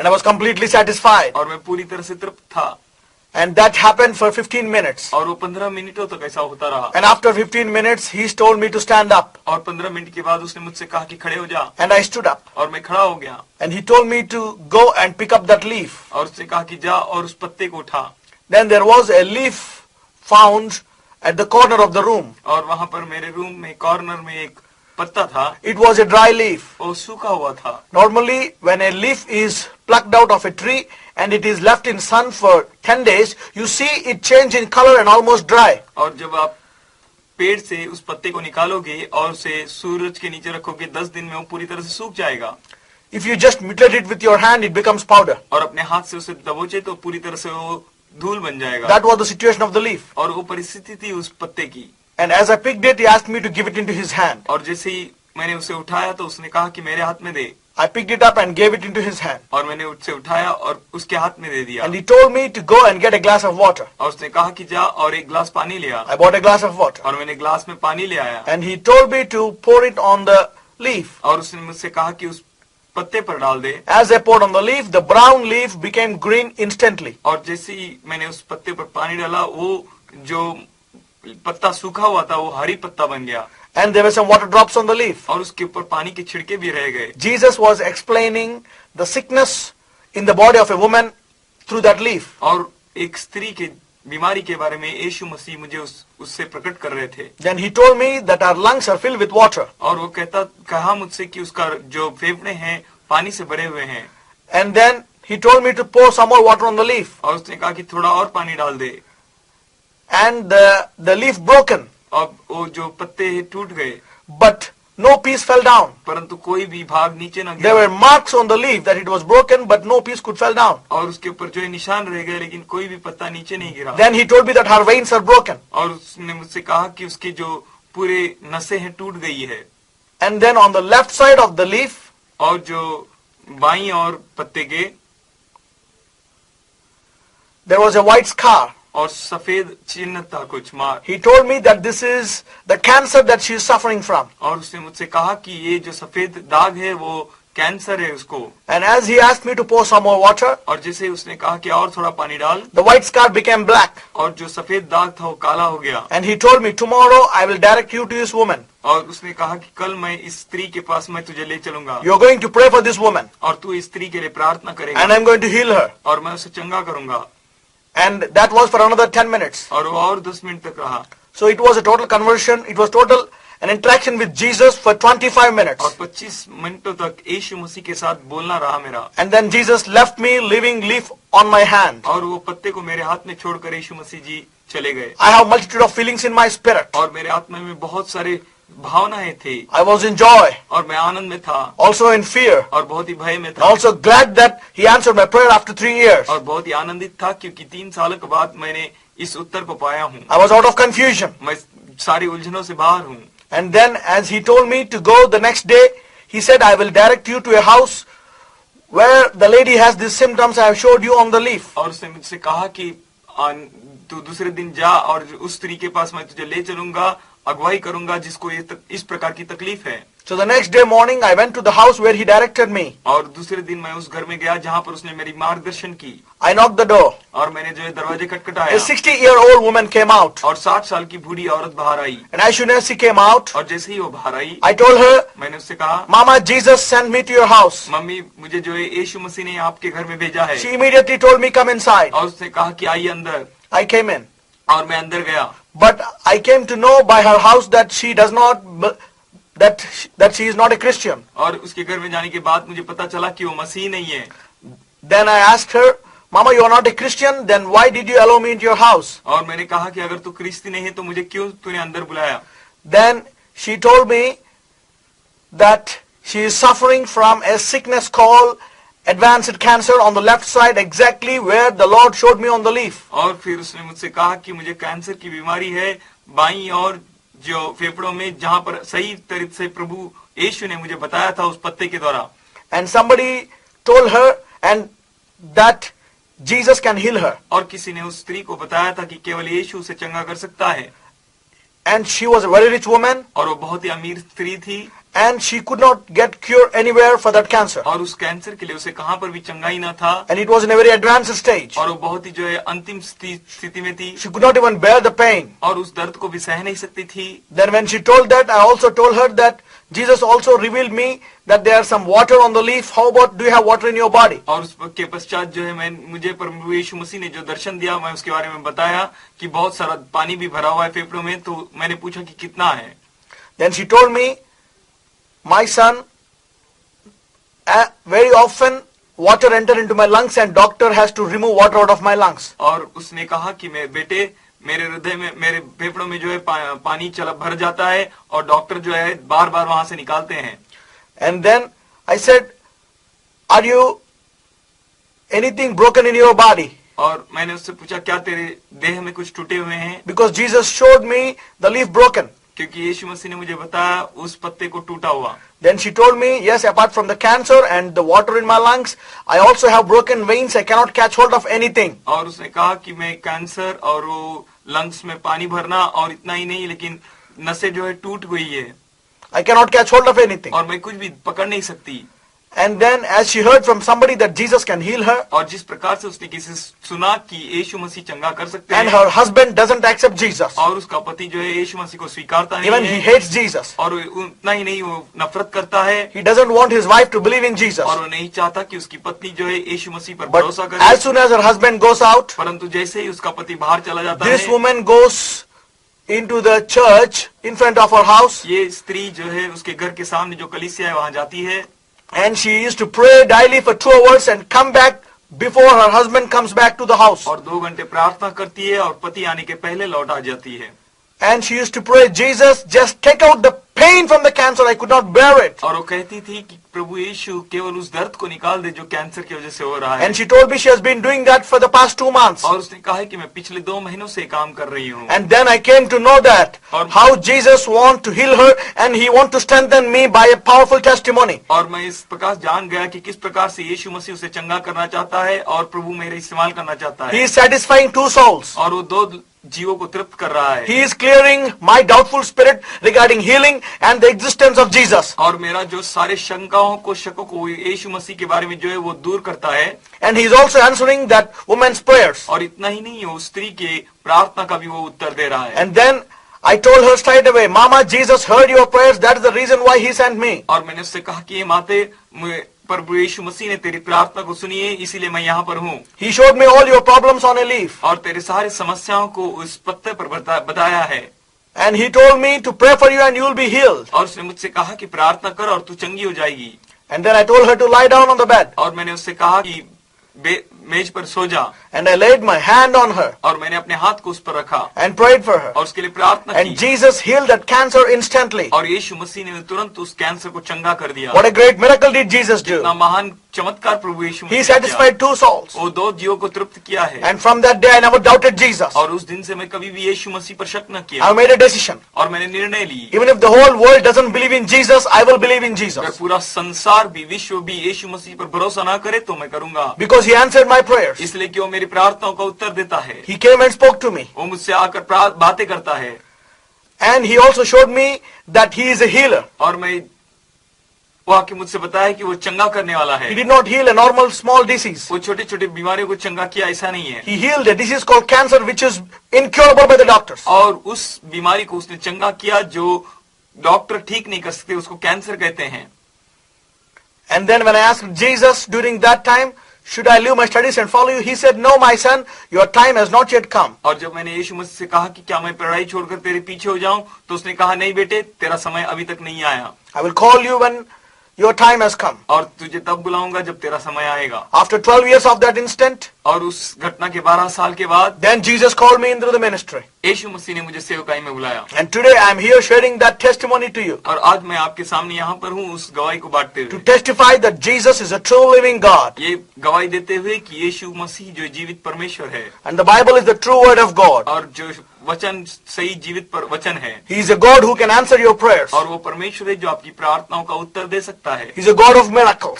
And I was completely satisfied. और मैं पूरी तरह से तृप्त था. And that happened for 15 minutes. और वो 15 मिनटों तक ऐसा होता रहा. And after 15 minutes, he told me to stand up. और 15 मिनट के बाद उसने मुझसे कहा कि खड़े हो जा. And I stood up. और मैं खड़ा हो गया. And he told me to go and pick up that leaf. और उसने कहा कि जा और उस पत्ते को उठा. Then there was a leaf found at the corner of the room. और वहां पर मेरे रूम में कॉर्नर में एक पत्ता था. It was a dry leaf. वो सूखा हुआ था. Normally, when a leaf is plucked out of a tree and it is left in sun for 10 days, you see it change in color and almost dry. और जब आप पेड़ से उस पत्ते को निकालोगे और उसे सूरज के नीचे रखोगे 10 दिन में वो पूरी तरह से सूख जाएगा. If you just mutilate it with your hand, it becomes powder. और अपने हाथ से उसे दबोचे तो पूरी तरह से वो धूल बन जाएगा. That was the situation of the leaf. और वो परिस्थिति थी उस पत्ते की. And as I picked it, he asked me to give it into his hand. और जैसे ही मैंने उसे उठाया तो उसने कहा कि मेरे हाथ में दे. I picked it up and gave it into his hand. और मैंने उससे उठाया और उसके हाथ में दे दिया. And he told me to go and get a glass of water. और उसने कहा कि जा और एक ग्लास पानी ले आ. I bought a glass of water. और मैंने ग्लास में पानी ले आया. And he told me to pour it on the leaf. और उसने मुझसे कहा कि उस पत्ते पर डाल दे. As I poured on the leaf, the brown leaf became green instantly. और जैसे ही मैंने उस पत्ते पर पानी डाला वो जो पत्ता सूखा हुआ था वो हरी पत्ता बन गया. And there were some water drops on the leaf. और उसके ऊपर पानी के छिड़के भी रह गए. Jesus was explaining the sickness in the body of a woman through that leaf. और एक स्त्री के बीमारी के बारे में यीशु मसीह मुझे उससे प्रकट कर रहे थे. Then he told me that our lungs are filled with water. और वो कहा मुझसे कि उसका जो फेफड़े हैं पानी से भरे हुए हैं. And then he told me to pour some more water on the leaf. और उसने कहा कि थोड़ा और पानी डाल दे. And the leaf broken. अब वो जो पत्ते टूट गए. But no piece fell down. परंतु कोई भी भाग नीचे न गिरा. There were marks on the leaf that it was broken, but no piece could fall down. और उसके ऊपर जो निशान रह गए लेकिन कोई भी पत्ता नीचे नहीं गिरा. Then he told me that her veins are broken. और उसने मुझसे कहा कि उसके जो पूरे नसें हैं टूट गई है. And then on the left side of the leaf, और जो बाईं और पत्ते के there was a white scar. और सफेद चिन्ह था कुछ मार. He told me that this is the cancer that she is suffering from. और उसने मुझसे कहा कि ये जो सफेद दाग है वो कैंसर है उसको. And as he asked me to pour some more water, और जैसे उसने कहा कि और थोड़ा पानी डाल. the white scar became black. और जो सफेद दाग था वो काला हो गया. And he told me, tomorrow I will direct you to this woman. और उसने कहा कि कल मैं इस स्त्री के पास मैं तुझे ले चलूंगा. You are going to pray for this woman. और तू इस स्त्री के लिए प्रार्थना करेगा. And I am going to heal her. और मैं उसे चंगा करूंगा. And that was for another 10 minutes. और वो और 10 मिनट तक रहा. So it was a total conversion. It was total an interaction with Jesus for 25 minutes. और 25 मिनटों तक यीशु मसीह के साथ बोलना रहा मेरा. And then Jesus left me living leaf on my hand. और वो पत्ते को मेरे हाथ में छोड़कर यीशु मसीह जी चले गए. I have multitude of feelings in my spirit. और मेरे आत्मा में बहुत सारे भावनाएं थी. I was in joy. और मैं आनंद में था. Also in fear. और बहुत ही भय में था. Also glad that he answered my prayer after 3 years. और बहुत ही आनंदित था क्योंकि 3 साल के बाद मैंने इस उत्तर को पाया हूँ. I was out of confusion. मैं सारी उलझनों से बाहर हूँ. And then as he told me to go the next day, he said, I will direct you to a house where the lady has these symptoms I have showed you on the leaf. और उसने मुझसे कहा कि तू दूसरे दिन जा और उस स्त्री के पास मैं तुझे ले चलूंगा, अगुवाई करूंगा जिसको इस प्रकार की तकलीफ है. So the next day morning I went to the house where he directed me. और दूसरे दिन मैं उस घर में गया जहाँ पर उसने मेरी मार्गदर्शन की. I knocked the door. और मैंने जो है दरवाजे खटखटाया. A 60-year-old woman came out. और 60 साल की बूढ़ी औरत बाहर आई. And as soon as she came out, और जैसे ही वो बाहर आई, I told her, मैंने उससे कहा, Mama, Jesus sent me to your house. Mummy मुझे जो है यीशु मसीह ने आपके घर में भेजा है. She immediately told me, come inside. और उसने कहा कि आइए अंदर. I came in. और मैं अंदर गया. But I came to know by her house that she does not, that she is not a Christian. और उसके घर में जाने के बाद मुझे पता चला कि वो मसीह नहीं है. Then I asked her, Mama, you are not a Christian, then why did you allow me into your house? और मैंने कहा कि अगर तू क्रिस्ती नहीं है तो मुझे क्यों तूने अंदर बुलाया? Then she told me that she is suffering from a sickness called advanced cancer on the left side, exactly where the Lord showed me on the leaf. और फिर उसने मुझसे कहा कि मुझे कैंसर की बीमारी है बाईं और जो फेफड़ों में, जहाँ पर सही तरीके से प्रभु यीशु ने मुझे बताया था उस पत्ते के द्वारा. And somebody told her and that Jesus can heal her. और किसी ने उस स्त्री को बताया था कि केवल यीशु उसे चंगा कर सकता है. And she was a very rich woman. और वो बहुत ही अमीर स्त्री थी. and she could not get cure anywhere for that cancer. और उस कैंसर के लिए उसे कहाँ पर भी चंगाई ना था, And it was in a very advanced stage. और वो बहुत ही जो है अंतिम स्थिति में थी, She could not even bear the pain. और उस दर्द को भी सह नहीं सकती थी। Then when she told that, I also told her that Jesus also revealed me that there are some water on the leaf. How about, do you have water in your body? और उसके पश्चात जो है मुझे प्रभु यीशु मसीह ने जो दर्शन दिया, मैं उसके बारे में बताया कि बहुत सारा पानी भी भरा हुआ है फेफड़ों में। तो मैंने पूछा कि कितना है। Then she told me, my son, very often water enter into my lungs and doctor has to remove water out of my lungs. और उसने कहा कि मैं बेटे, मेरे हृदय में, मेरे फेफड़ों में जो है पानी चला भर जाता है और डॉक्टर जो है बार बार वहां से निकालते हैं। And then I said, are you anything broken in your body? और मैंने उससे पूछा क्या तेरे देह में कुछ टूटे हुए हैं? Because Jesus showed me the leaf broken. क्योंकि यीशु मसीह ने मुझे बताया उस पत्ते को टूटा हुआ। Then she told me, yes, apart from the cancer and the water in my lungs, I also have broken veins. I cannot catch hold of anything. और उसने कहा कि मैं कैंसर और वो लंग्स में पानी भरना और इतना ही नहीं, लेकिन नसें जो है टूट गई है। I cannot catch hold of anything. और मैं कुछ भी पकड़ नहीं सकती। And then as she heard from somebody that Jesus can heal her, और जिस प्रकार से उसने किसी से सुना कि यीशु मसीह चंगा कर सकते and हैं, her husband doesn't accept Jesus. और उसका पति जो है यीशु मसीह को स्वीकारता नहीं Even he है, hates Jesus. और उतना ही नहीं, वो नफरत करता है, He doesn't want his wife to believe in Jesus. और वो नहीं चाहता कि उसकी पत्नी जो है यीशु मसीह पर But भरोसा करे। as soon as her husband goes out, परंतु जैसे ही उसका पति बाहर चला जाता this है, woman goes into the church in front of her house, ये स्त्री जो है उसके घर के सामने जो कलीसिया है वहां जाती है, and she used to pray daily for 2 hours and come back before her husband comes back to the house. और 2 घंटे प्रार्थना करती है और पति आने के पहले लौट आ जाती है। And she used to pray, Jesus, just take out the pain from the cancer. I could not bear it. और वो कहती थी कि प्रभु यीशु केवल उस दर्द को निकाल दे जो कैंसर की वजह से हो रहा है। And she told me she has been doing that for the past 2 months. और उसने कहा है कि मैं पिछले 2 महीनों से काम कर रही हूँ। And then I came to know that और how Jesus wants to heal her and he wants to strengthen me by a powerful testimony. और मैं इस प्रकार जान गया कि किस प्रकार से यीशु मसीह उसे चंगा करना चाहता है और प्रभु मेरे इस्तेमाल करना चाहता He है। is satisfying 2 souls. और वो 2 जीवों को तृप्त कर रहा है। He is clearing my doubtful spirit regarding healing and the existence of Jesus. और मेरा जो सारे शंकाओं को, शकों को यीशु मसीह के बारे में जो है वो दूर करता है। And he is also answering that woman's prayers. और इतना ही नहीं, उस स्त्री के प्रार्थना का भी वो उत्तर दे रहा है। And then I told her straight away, Mama, Jesus heard your prayers. That is the reason why he sent me. और मैंने उससे कहा कि ये माते, प्रभु यीशु मसीह ने तेरी प्रार्थना को सुनी है, इसीलिए मैं यहाँ पर हूँ। He showed me all your problems on a leaf. और तेरे सारे समस्याओं को उस पत्ते पर बताया है। And he told me to pray for you and you will be healed. और उसने मुझसे कहा कि प्रार्थना कर और तू चंगी हो जाएगी। And then I told her to lie down on the bed. और मैंने उससे कहा कि मेज पर सो जा। And I laid my hand on her और मैंने अपने हाथ को उस पर रखा and prayed for her. और उसके लिए प्रार्थना And की। Jesus healed that cancer instantly. और यीशु मसीह ने तुरंत उस कैंसर को चंगा कर दिया। What a great miracle did Jesus do. इतना महान चमत्कार प्रभु यीशु He मसीह ने satisfied 2 souls. किया। वो 2 जीवों को तृप्त किया है। And from that day I never doubted Jesus. और उस दिन से मैं कभी भी यीशु मसीह पर शक न किया। I made a decision. और मैंने निर्णय ली, Even if the whole world doesn't believe in Jesus, I will believe in अगर Jesus. पूरा संसार भी, विश्व भी यीशु मसीह पर भरोसा ना करे तो मैं करूंगा। Because he answered my prayers. इसलिए कि वो मेरी प्रार्थनाओं का उत्तर देता है। He came and spoke to me. वो मुझसे आकर बातें करता है। And he also showed me that he is a healer. और वो आके मुझसे बताया कि वो चंगा करने वाला He है। did not heal a normal small disease. वो छोटे छोटे बीमारियों को चंगा किया, ऐसा नहीं है। He healed a disease called cancer which is incurable by the doctors. और उस बीमारी को उसने चंगा किया जो डॉक्टर ठीक नहीं कर सकते, उसको कैंसर कहते हैं। And then when I asked Jesus during that time, should I leave my studies and follow you? He said, no, my son, your time has not yet come. और जब मैंने यीशु मसीह से कहा कि क्या मैं पढ़ाई छोड़कर तेरे पीछे हो जाऊं, तो उसने कहा नहीं बेटे, तेरा समय अभी तक नहीं आया। I will call you when your time has come. और तुझे तब बुलाऊंगा जब तेरा समय आएगा। After 12 years of that instant, और उस घटना के 12 साल के बाद then Jesus called me into the ministry. यीशु मसीह ने मुझे सेवकाई में बुलाया। And today I am here sharing that testimony to you. और आज मैं आपके सामने यहाँ पर हूँ उस गवाही को बांटते To हुए, testify that Jesus is a true living God. ये गवाही देते हुए कि यीशु मसीह जो जीवित परमेश्वर है And the Bible is the true word of God. और जो वचन सही जीवित पर वचन है, He is a God who can answer your prayers. और वो परमेश्वर है जो आपकी प्रार्थनाओं का उत्तर दे सकता है। He is a God of miracles.